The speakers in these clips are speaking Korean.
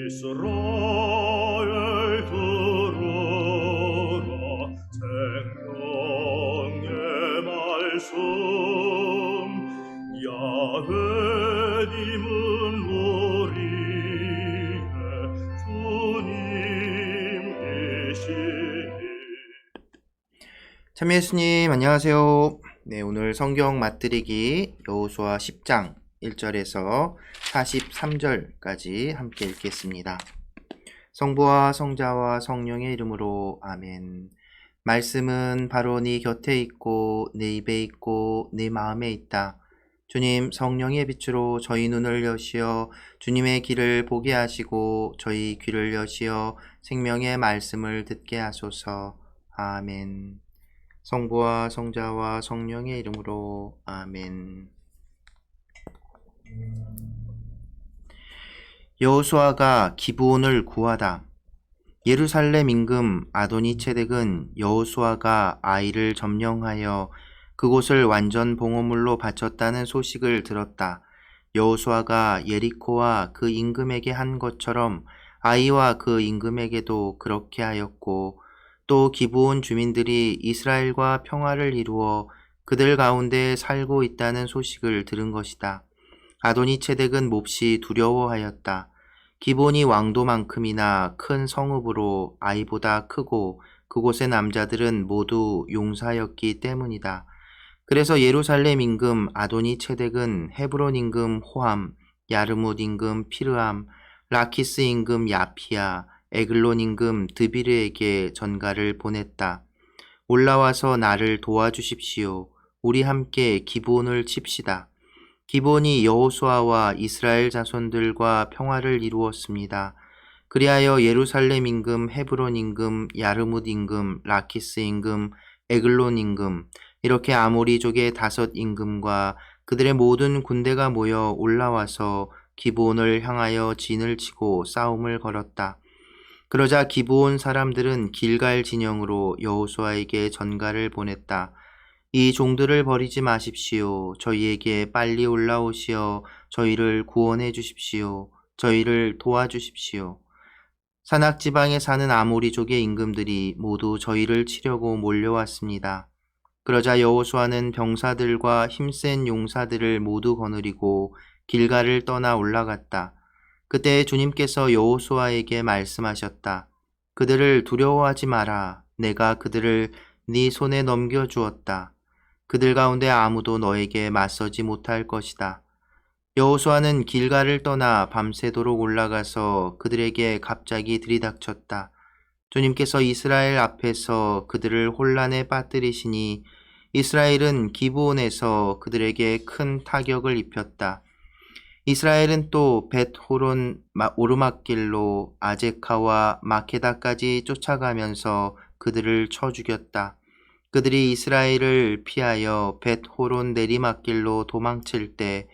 이스라엘 들으라 생명의 말씀 야훼님은 우리의 주님이시니. 참 예수님 안녕하세요. 네, 오늘 성경 맛들이기 여호수아 10장 1절에서 43절까지 함께 읽겠습니다. 성부와 성자와 성령의 이름으로 아멘. 말씀은 바로 네 곁에 있고 네 입에 있고 네 마음에 있다. 주님, 성령의 빛으로 저희 눈을 여시어 주님의 길을 보게 하시고 저희 귀를 여시어 생명의 말씀을 듣게 하소서. 아멘. 성부와 성자와 성령의 이름으로 아멘. 여호수아가 기브온을 구하다. 예루살렘 임금 아도니체덱은 여호수아가 아이를 점령하여 그곳을 완전 봉헌물로 바쳤다는 소식을 들었다. 여호수아가 예리코와 그 임금에게 한 것처럼 아이와 그 임금에게도 그렇게 하였고, 또 기브온 주민들이 이스라엘과 평화를 이루어 그들 가운데 살고 있다는 소식을 들은 것이다. 아도니체덱은 몹시 두려워하였다. 기브온이 왕도만큼이나 큰 성읍으로 아이보다 크고 그곳의 남자들은 모두 용사였기 때문이다. 그래서 예루살렘 임금 아도니체덱은 헤브론 임금 호함, 야르뭇 임금 피르함, 라키스 임금 야피아, 에글론 임금 드비르에게 전가를 보냈다. 올라와서 나를 도와주십시오. 우리 함께 기브온을 칩시다. 기브온이 여호수아와 이스라엘 자손들과 평화를 이루었습니다. 그리하여 예루살렘 임금, 헤브론 임금, 야르뭇 임금, 라키스 임금, 에글론 임금, 이렇게 아모리족의 5 임금과 그들의 모든 군대가 모여 올라와서 기브온을 향하여 진을 치고 싸움을 걸었다. 그러자 기브온 사람들은 길갈 진영으로 여호수아에게 전가를 보냈다. 이 종들을 버리지 마십시오. 저희에게 빨리 올라오시어 저희를 구원해 주십시오. 저희를 도와주십시오. 산악지방에 사는 아모리족의 임금들이 모두 저희를 치려고 몰려왔습니다. 그러자 여호수아는 병사들과 힘센 용사들을 모두 거느리고 길갈을 떠나 올라갔다. 그때 주님께서 여호수아에게 말씀하셨다. 그들을 두려워하지 마라. 내가 그들을 네 손에 넘겨주었다. 그들 가운데 아무도 너에게 맞서지 못할 것이다. 여호수아는 길갈을 떠나 밤새도록 올라가서 그들에게 갑자기 들이닥쳤다. 주님께서 이스라엘 앞에서 그들을 혼란에 빠뜨리시니 이스라엘은 기브온에서 그들에게 큰 타격을 입혔다. 이스라엘은 또 벳호론 오르막길로 아제카와 마케다까지 쫓아가면서 그들을 쳐 죽였다. 그들이 이스라엘을 피하여 벳호론 내리막길로 도망칠 때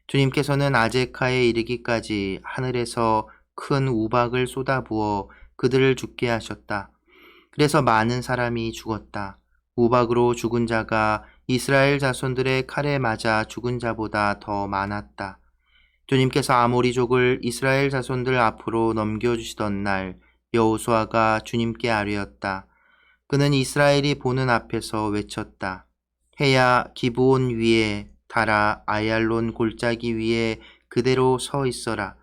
주님께서는 아제카에 이르기까지 하늘에서 큰 우박을 쏟아부어 그들을 죽게 하셨다. 그래서 많은 사람이 죽었다. 우박으로 죽은 자가 이스라엘 자손들의 칼에 맞아 죽은 자보다 더 많았다. 주님께서 아모리족을 이스라엘 자손들 앞으로 넘겨주시던 날 여호수아가 주님께 아뢰었다. 그는 이스라엘이 보는 앞에서 외쳤다. 해야 기브온 위에 달아 아얄론 골짜기 위에 그대로 서 있어라.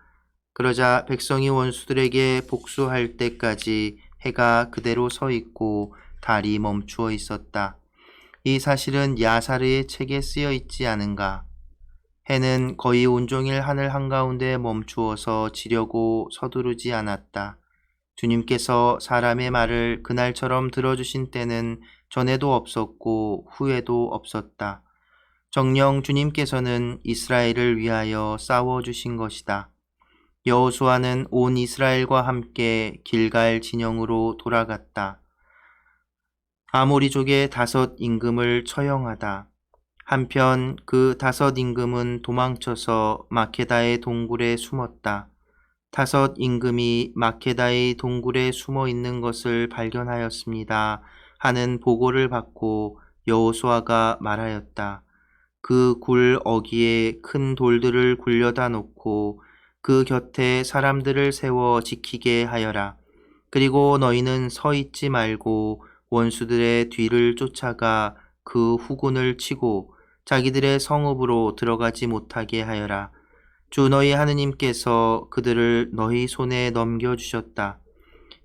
그러자 백성이 원수들에게 복수할 때까지 해가 그대로 서 있고 달이 멈추어 있었다. 이 사실은 야사르의 책에 쓰여 있지 않은가? 해는 거의 온종일 하늘 한가운데 멈추어서 지려고 서두르지 않았다. 주님께서 사람의 말을 그날처럼 들어주신 때는 전에도 없었고 후에도 없었다. 정녕 주님께서는 이스라엘을 위하여 싸워주신 것이다. 여호수아는 온 이스라엘과 함께 길갈 진영으로 돌아갔다. 아모리족의 5 임금을 처형하다. 한편 그 5 임금은 도망쳐서 마케다의 동굴에 숨었다. 5 임금이 마케다의 동굴에 숨어 있는 것을 발견하였습니다 하는 보고를 받고 여호수아가 말하였다. 그 굴 어귀에 큰 돌들을 굴려다 놓고 그 곁에 사람들을 세워 지키게 하여라. 그리고 너희는 서 있지 말고 원수들의 뒤를 쫓아가 그 후군을 치고 자기들의 성읍으로 들어가지 못하게 하여라. 주 너희 하느님께서 그들을 너희 손에 넘겨주셨다.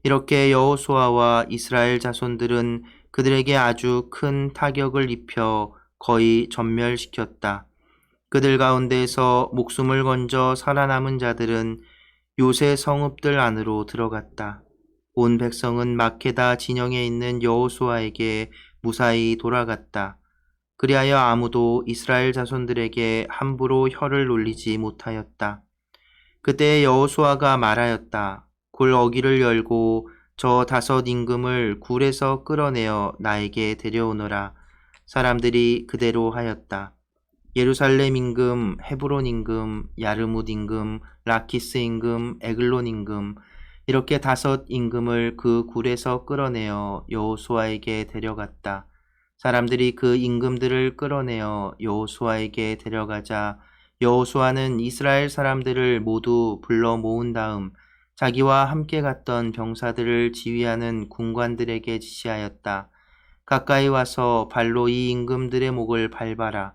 이렇게 여호수아와 이스라엘 자손들은 그들에게 아주 큰 타격을 입혀 거의 전멸시켰다. 그들 가운데에서 목숨을 건져 살아남은 자들은 요새 성읍들 안으로 들어갔다. 온 백성은 마케다 진영에 있는 여호수아에게 무사히 돌아갔다. 그리하여 아무도 이스라엘 자손들에게 함부로 혀를 놀리지 못하였다. 그때 여호수아가 말하였다. 굴 어귀를 열고 저 5 임금을 굴에서 끌어내어 나에게 데려오너라. 사람들이 그대로 하였다. 예루살렘 임금, 헤브론 임금, 야르뭇 임금, 라키스 임금, 에글론 임금, 이렇게 5 임금을 그 굴에서 끌어내어 여호수아에게 데려갔다. 사람들이 그 임금들을 끌어내어 여호수아에게 데려가자 여호수아는 이스라엘 사람들을 모두 불러 모은 다음 자기와 함께 갔던 병사들을 지휘하는 군관들에게 지시하였다. 가까이 와서 발로 이 임금들의 목을 밟아라.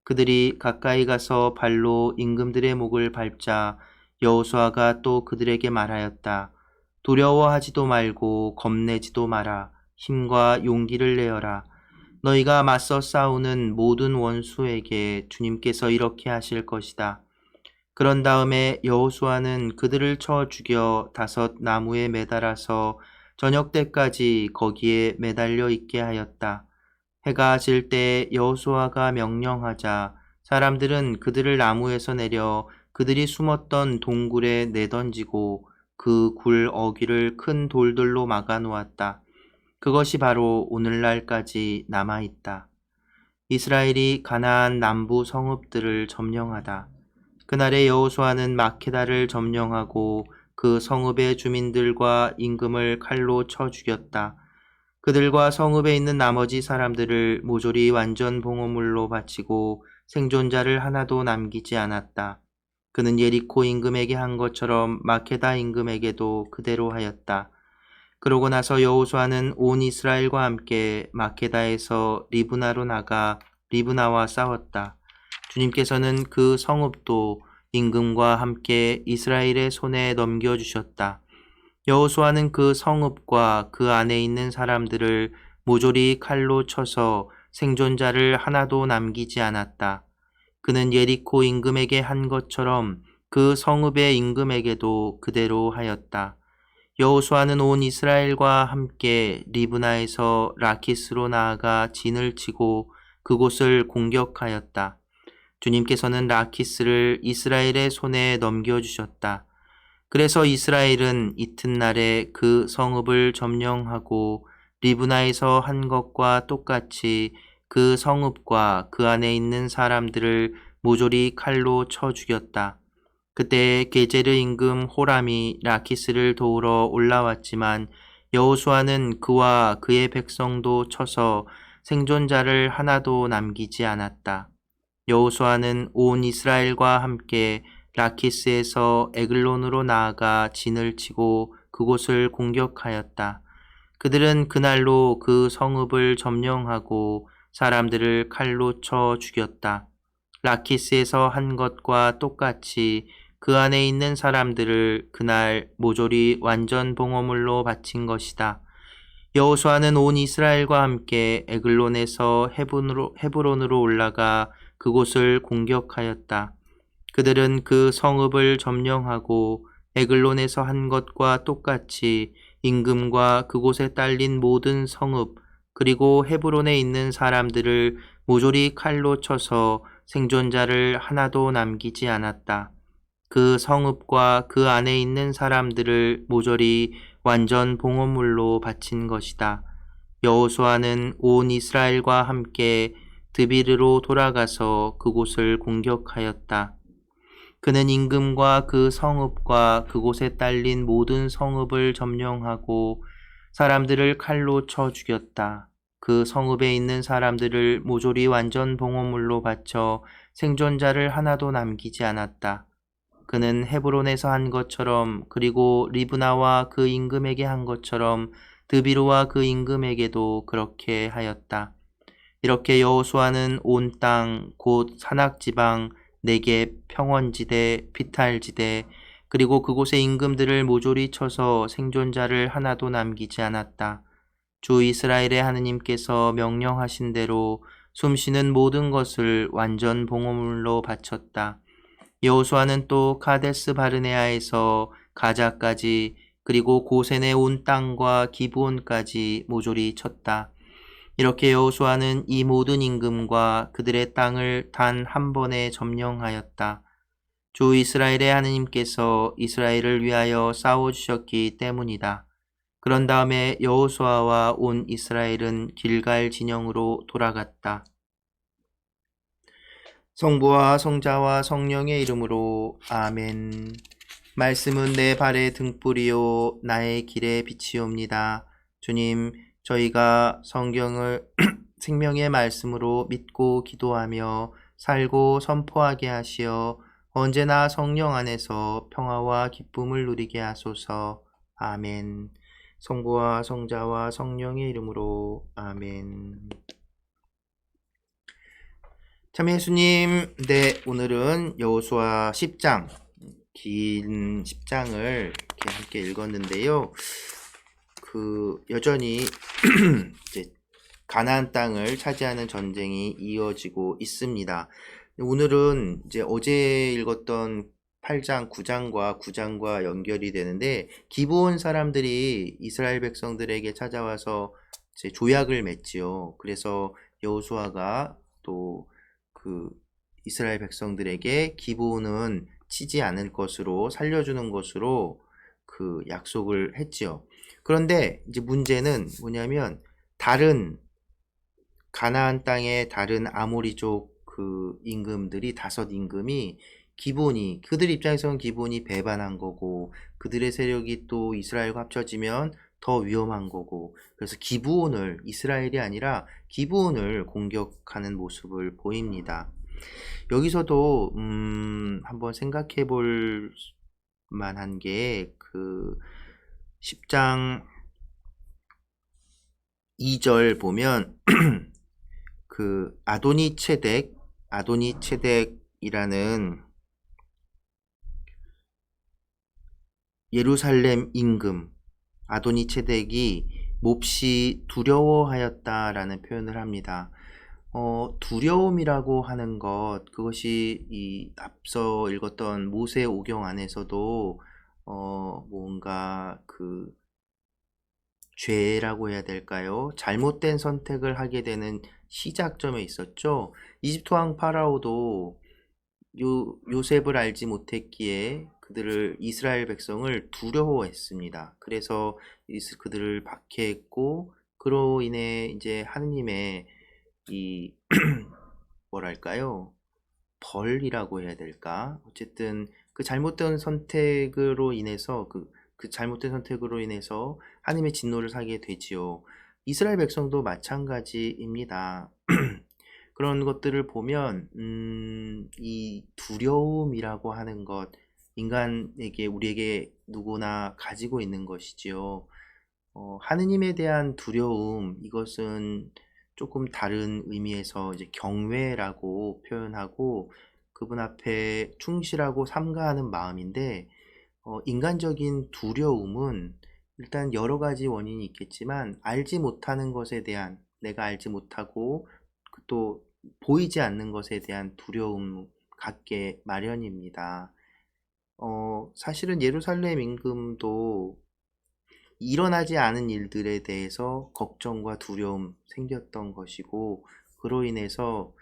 그들이 가까이 가서 발로 임금들의 목을 밟자 여호수아가 또 그들에게 말하였다. 두려워하지도 말고 겁내지도 마라. 힘과 용기를 내어라. 너희가 맞서 싸우는 모든 원수에게 주님께서 이렇게 하실 것이다. 그런 다음에 여호수아는 그들을 쳐 죽여 5 나무에 매달아서 저녁 때까지 거기에 매달려 있게 하였다. 해가 질 때 여호수아가 명령하자 사람들은 그들을 나무에서 내려 그들이 숨었던 동굴에 내던지고 그 굴 어귀를 큰 돌들로 막아 놓았다. 그것이 바로 오늘날까지 남아있다. 이스라엘이 가나안 남부 성읍들을 점령하다. 그날에 여호수아는 마케다를 점령하고 그 성읍의 주민들과 임금을 칼로 쳐 죽였다. 그들과 성읍에 있는 나머지 사람들을 모조리 완전 봉헌물로 바치고 생존자를 하나도 남기지 않았다. 그는 예리코 임금에게 한 것처럼 마케다 임금에게도 그대로 하였다. 그러고 나서 여호수아는 온 이스라엘과 함께 마케다에서 리브나로 나가 리브나와 싸웠다. 주님께서는 그 성읍도 임금과 함께 이스라엘의 손에 넘겨주셨다. 여호수아는 그 성읍과 그 안에 있는 사람들을 모조리 칼로 쳐서 생존자를 하나도 남기지 않았다. 그는 예리코 임금에게 한 것처럼 그 성읍의 임금에게도 그대로 하였다. 여호수아는 온 이스라엘과 함께 리브나에서 라키스로 나아가 진을 치고 그곳을 공격하였다. 주님께서는 라키스를 이스라엘의 손에 넘겨주셨다. 그래서 이스라엘은 이튿날에 그 성읍을 점령하고 리브나에서 한 것과 똑같이 그 성읍과 그 안에 있는 사람들을 모조리 칼로 쳐 죽였다. 그때 게제르 임금 호람이 라키스를 도우러 올라왔지만 여호수아는 그와 그의 백성도 쳐서 생존자를 하나도 남기지 않았다. 여호수아는 온 이스라엘과 함께 라키스에서 에글론으로 나아가 진을 치고 그곳을 공격하였다. 그들은 그날로 그 성읍을 점령하고 사람들을 칼로 쳐 죽였다. 라키스에서 한 것과 똑같이 그 안에 있는 사람들을 그날 모조리 완전 봉헌물로 바친 것이다. 여호수아는 온 이스라엘과 함께 에글론에서 헤브론으로 올라가 그곳을 공격하였다. 그들은 그 성읍을 점령하고 에글론에서 한 것과 똑같이 임금과 그곳에 딸린 모든 성읍 그리고 헤브론에 있는 사람들을 모조리 칼로 쳐서 생존자를 하나도 남기지 않았다. 그 성읍과 그 안에 있는 사람들을 모조리 완전 봉헌물로 바친 것이다. 여호수아는 온 이스라엘과 함께 드비르로 돌아가서 그곳을 공격하였다. 그는 임금과 그 성읍과 그곳에 딸린 모든 성읍을 점령하고 사람들을 칼로 쳐 죽였다. 그 성읍에 있는 사람들을 모조리 완전 봉헌물로 바쳐 생존자를 하나도 남기지 않았다. 그는 헤브론에서 한 것처럼 그리고 리브나와 그 임금에게 한 것처럼 드비로와 그 임금에게도 그렇게 하였다. 이렇게 여호수아는 온 땅 곧 산악지방 네겝 평원지대 피탈지대 그리고 그곳의 임금들을 모조리 쳐서 생존자를 하나도 남기지 않았다. 주 이스라엘의 하느님께서 명령하신 대로 숨쉬는 모든 것을 완전 봉헌물로 바쳤다. 여호수아는 또 카데스 바르네아에서 가자까지 그리고 고센의 온 땅과 기브온까지 모조리 쳤다. 이렇게 여호수아는 이 모든 임금과 그들의 땅을 단 한 번에 점령하였다. 주 이스라엘의 하느님께서 이스라엘을 위하여 싸워주셨기 때문이다. 그런 다음에 여호수아와 온 이스라엘은 길갈 진영으로 돌아갔다. 성부와 성자와 성령의 이름으로 아멘. 말씀은 내 발의 등불이요 나의 길의 빛이옵니다. 주님, 저희가 성경을 생명의 말씀으로 믿고 기도하며 살고 선포하게 하시어 언제나 성령 안에서 평화와 기쁨을 누리게 하소서. 아멘. 성부와 성자와 성령의 이름으로 아멘. 참 예수님, 네, 오늘은 여호수아 10장, 긴 10장을 이렇게 함께 읽었는데요. 여전히 이제 가나안 땅을 차지하는 전쟁이 이어지고 있습니다. 오늘은 이제 어제 읽었던 8장, 9장과 연결이 되는데, 기브온 사람들이 이스라엘 백성들에게 찾아와서 이제 조약을 맺지요. 그래서 여호수아가 또 이스라엘 백성들에게 기브온은 치지 않을 것으로 살려주는 것으로 약속을 했지요. 그런데 이제 문제는 뭐냐면 다른 가나안 땅의 다른 아모리족 임금들이 5 임금이 그들 입장에서는 기브온이 배반한 거고 그들의 세력이 또 이스라엘과 합쳐지면 더 위험한 거고 그래서 이스라엘이 아니라 기브온을 공격하는 모습을 보입니다. 여기서도 한번 생각해 볼 만한 게 10장 2절 보면 아도니체덱이라는 예루살렘 임금 아도니체덱이 몹시 두려워하였다라는 표현을 합니다. 두려움이라고 하는 그것이 이 앞서 읽었던 모세 오경 안에서도 뭔가 죄라고 해야 될까요? 잘못된 선택을 하게 되는 시작점에 있었죠. 이집트 왕 파라오도 요셉을 알지 못했기에 이스라엘 백성을 두려워했습니다. 그래서 그들을 박해했고 그로 인해 이제 하느님의 뭐랄까요? 벌이라고 해야 될까? 어쨌든 잘못된 선택으로 인해서 잘못된 선택으로 인해서 하나님의 진노를 사게 되지요. 이스라엘 백성도 마찬가지입니다. 그런 것들을 보면 이 두려움이라고 하는 것 우리에게 누구나 가지고 있는 것이지요. 하느님에 대한 두려움 이것은 조금 다른 의미에서 이제 경외라고 표현하고 그분 앞에 충실하고 삼가하는 마음인데 인간적인 두려움은 일단 여러 가지 원인이 있겠지만 알지 못하는 것에 대한 내가 알지 못하고 또 보이지 않는 것에 대한 두려움 갖게 마련입니다. 사실은 예루살렘 임금도 일어나지 않은 일들에 대해서 걱정과 두려움 생겼던 것이고 그로 인해서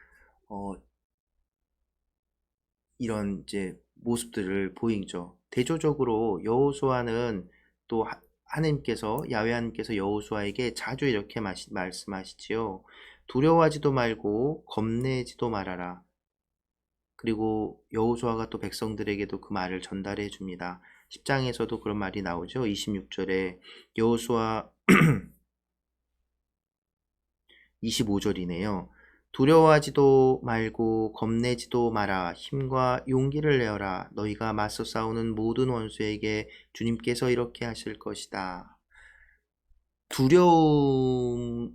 이런 이제 모습들을 보이죠. 대조적으로 여호수아는 또 야훼 하나님께서 여호수아에게 자주 이렇게 말씀하시지요. 두려워하지도 말고 겁내지도 말아라. 그리고 여호수아가 또 백성들에게도 그 말을 전달해 줍니다. 10장에서도 그런 말이 나오죠. 26절에 여호수아 25절이네요. 두려워하지도 말고 겁내지도 마라. 힘과 용기를 내어라. 너희가 맞서 싸우는 모든 원수에게 주님께서 이렇게 하실 것이다.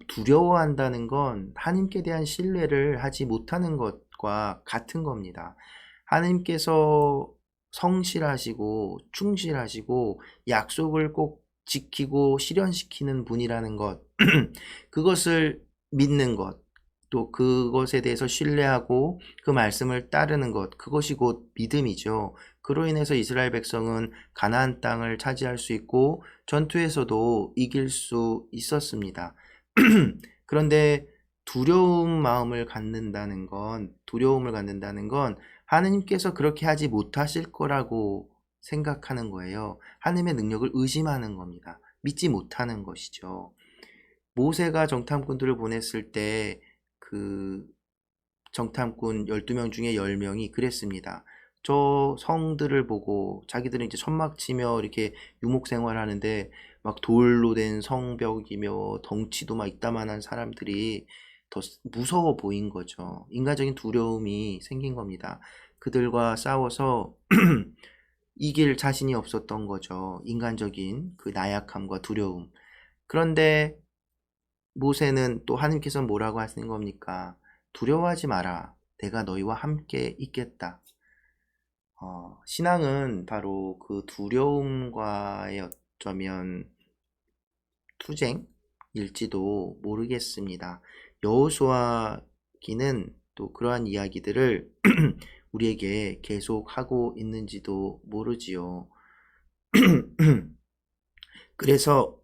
두려워한다는 건 하나님께 대한 신뢰를 하지 못하는 것과 같은 겁니다. 하나님께서 성실하시고 충실하시고 약속을 꼭 지키고 실현시키는 분이라는 것, 그것을 믿는 것, 또 그것에 대해서 신뢰하고 그 말씀을 따르는 것, 그것이 곧 믿음이죠. 그로 인해서 이스라엘 백성은 가나안 땅을 차지할 수 있고 전투에서도 이길 수 있었습니다. 그런데 두려움을 갖는다는 건 하느님께서 그렇게 하지 못하실 거라고 생각하는 거예요. 하느님의 능력을 의심하는 겁니다. 믿지 못하는 것이죠. 모세가 정탐꾼들을 보냈을 때 그 정탐꾼 12명 중에 10명이 그랬습니다. 저 성들을 보고 자기들은 이제 천막 치며 이렇게 유목 생활하는데 막 돌로 된 성벽이며 덩치도 막 이따만한 사람들이 더 무서워 보인 거죠. 인간적인 두려움이 생긴 겁니다. 그들과 싸워서 이길 자신이 없었던 거죠. 인간적인 그 나약함과 두려움. 그런데 모세는 또 하나님께서 뭐라고 하시는 겁니까? 두려워하지 마라. 내가 너희와 함께 있겠다. 신앙은 바로 그 두려움과의 어쩌면 투쟁일지도 모르겠습니다. 여호수아기는 또 그러한 이야기들을 우리에게 계속 하고 있는지도 모르지요. 그래서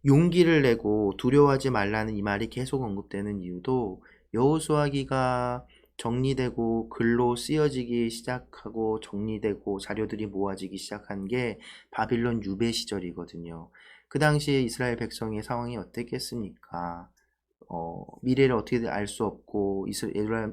용기를 내고 두려워하지 말라는 이 말이 계속 언급되는 이유도 여호수아기가 정리되고 글로 쓰여지기 시작하고 정리되고 자료들이 모아지기 시작한 게 바빌론 유배 시절이거든요. 그 당시에 이스라엘 백성의 상황이 어땠겠습니까? 미래를 어떻게 알 수 없고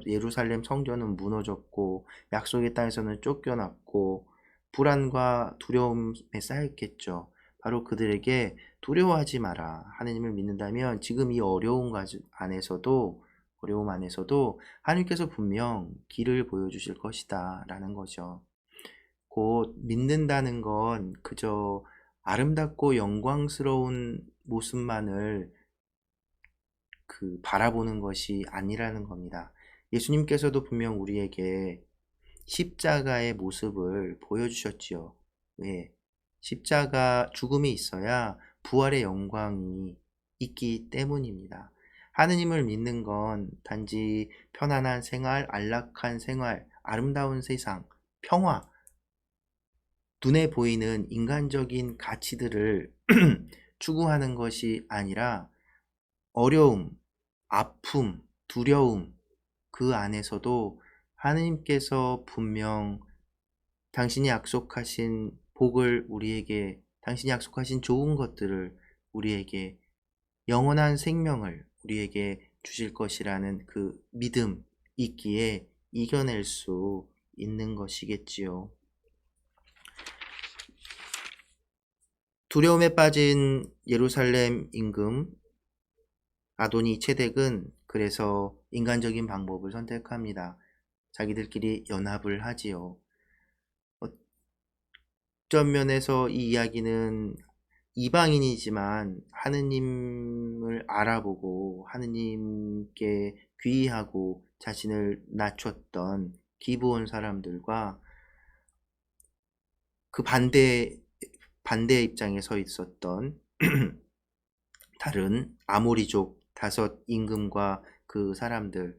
예루살렘 성전은 무너졌고 약속의 땅에서는 쫓겨났고 불안과 두려움에 쌓였겠죠. 바로 그들에게 두려워하지 마라. 하나님을 믿는다면 지금 이 어려움 안에서도 하나님께서 분명 길을 보여주실 것이다 라는 거죠. 곧 믿는다는 건 그저 아름답고 영광스러운 모습만을 바라보는 것이 아니라는 겁니다. 예수님께서도 분명 우리에게 십자가의 모습을 보여주셨지요. 왜? 십자가 죽음이 있어야 부활의 영광이 있기 때문입니다. 하느님을 믿는 건 단지 편안한 생활, 안락한 생활, 아름다운 세상, 평화, 눈에 보이는 인간적인 가치들을 추구하는 것이 아니라 어려움, 아픔, 두려움, 그 안에서도 하느님께서 분명 당신이 약속하신 복을 우리에게, 당신이 약속하신 좋은 것들을 우리에게, 영원한 생명을 우리에게 주실 것이라는 그 믿음 있기에 이겨낼 수 있는 것이겠지요. 두려움에 빠진 예루살렘 임금 아도니 체덱은 그래서 인간적인 방법을 선택합니다. 자기들끼리 연합을 하지요. 어떤 면에서 이 이야기는 이방인이지만 하느님을 알아보고 하느님께 귀의하고 자신을 낮췄던 기브온 사람들과 그 반대의 입장에 서 있었던 다른 아모리족 5 임금과 그 사람들,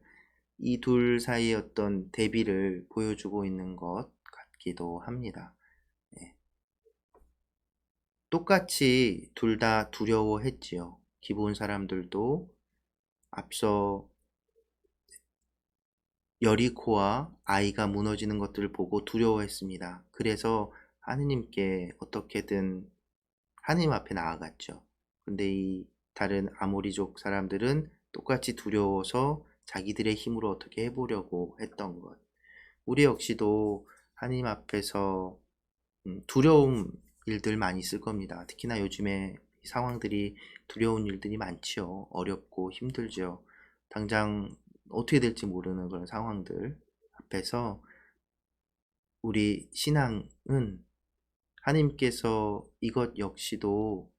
이 둘 사이의 어떤 대비를 보여주고 있는 것 같기도 합니다. 똑같이 둘 다 두려워했지요. 기브온 사람들도 앞서 여리코와 아이가 무너지는 것들을 보고 두려워했습니다. 그래서 하느님께 어떻게든 하느님 앞에 나아갔죠. 근데 이 다른 아모리족 사람들은 똑같이 두려워서 자기들의 힘으로 어떻게 해보려고 했던 것. 우리 역시도 하느님 앞에서 두려움 일들 많이 있을 겁니다. 특히나 요즘에 상황들이 두려운 일들이 많지요. 어렵고 힘들죠. 당장 어떻게 될지 모르는 그런 상황들 앞에서 우리 신앙은 하나님께서 이것 역시도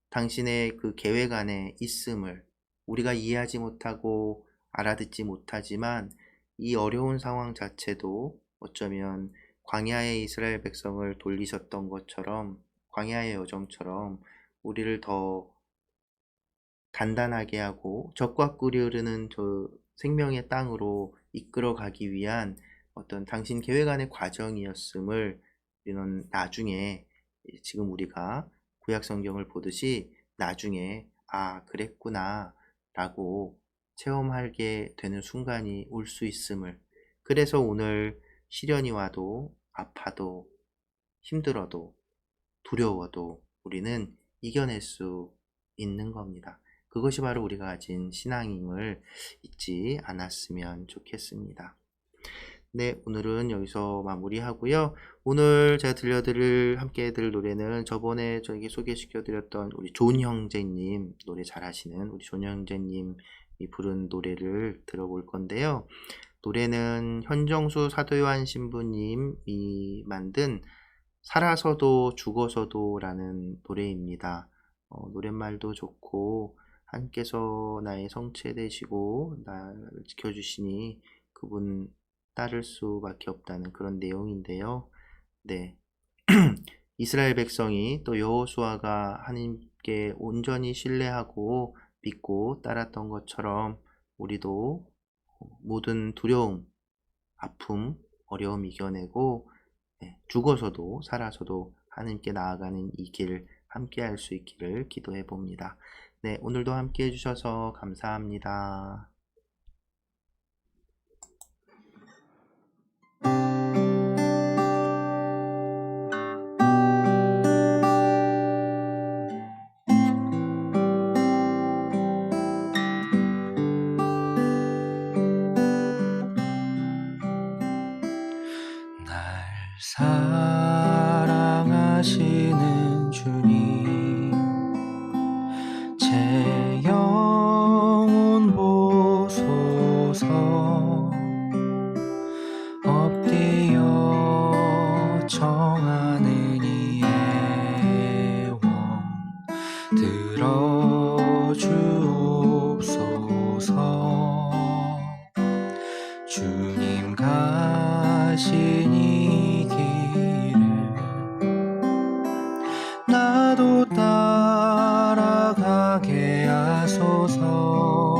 당신의 그 계획 안에 있음을 우리가 이해하지 못하고 알아듣지 못하지만 이 어려운 상황 자체도 어쩌면 광야의 이스라엘 백성을 돌리셨던 것처럼 광야의 여정처럼 우리를 더 단단하게 하고 적과 꿀이 흐르는 저 생명의 땅으로 이끌어 가기 위한 어떤 당신 계획 안의 과정이었음을 우리는 나중에 지금 우리가 구약 성경을 보듯이 나중에 그랬구나 라고 체험하게 되는 순간이 올 수 있음을, 그래서 오늘 시련이 와도 아파도 힘들어도 두려워도 우리는 이겨낼 수 있는 겁니다. 그것이 바로 우리가 가진 신앙임을 잊지 않았으면 좋겠습니다. 네, 오늘은 여기서 마무리하고요. 오늘 제가 함께 들을 노래는 저번에 저에게 소개시켜드렸던 우리 존 형제님, 노래 잘하시는 우리 존 형제님이 부른 노래를 들어볼 건데요. 노래는 현정수 사도요한 신부님이 만든 살아서도 죽어서도 라는 노래입니다. 노랫말도 좋고 하나님께서 나의 성체 되시고 나를 지켜주시니 그분 따를 수밖에 없다는 그런 내용인데요. 네, 이스라엘 백성이 또 여호수아가 하나님께 온전히 신뢰하고 믿고 따랐던 것처럼 우리도 모든 두려움, 아픔, 어려움 이겨내고 죽어서도 살아서도 하나님께 나아가는 이 길 함께 할 수 있기를 기도해 봅니다. 네, 오늘도 함께 해주셔서 감사합니다. 날 사랑하시는 주님, 제 영혼 보소서. 엎드려 청하는 이의 원 들어주옵소서. 주님 가신 이 길을 나도 따라가게 하소서.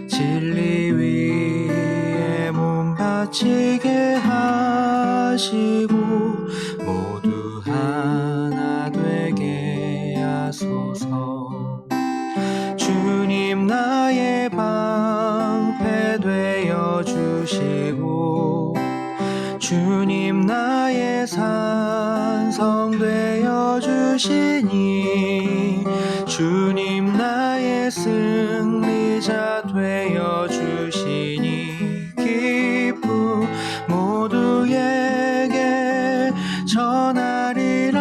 진리 위에 몸 바치게 하시고 모두 하나 되게 하소서. 주님 나의 방패 되어 주시고 주님 나의 산성 되어 주시니 주님 나의 승리자 되어 주시니 기쁨 모두에게 전하리라.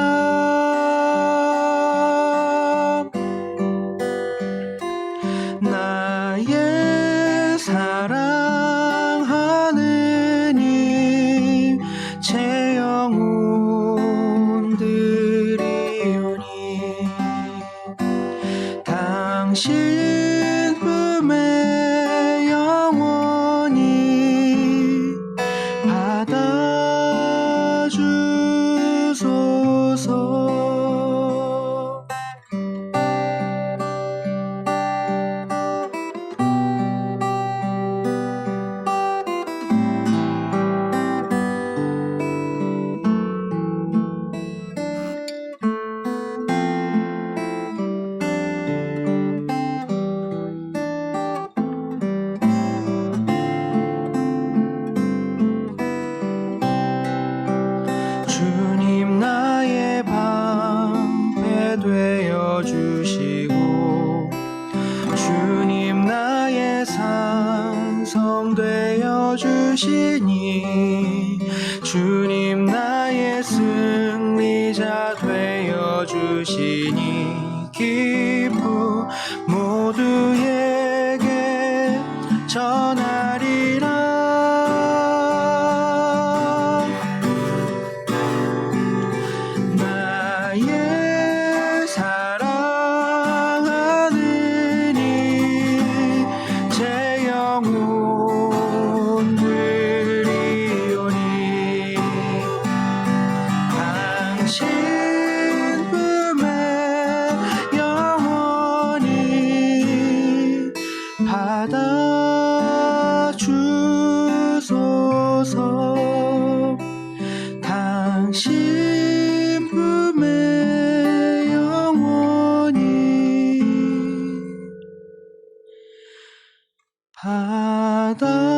나의 사랑하는 이 제 영혼 드리오니 당신 품에 영원히 받아주소서. 주님 나의 방패 되어 주시고 주님 나의 산성 되어 주시니 주님 나의 승리자 되어 주시니 기쁨 모두에게 바다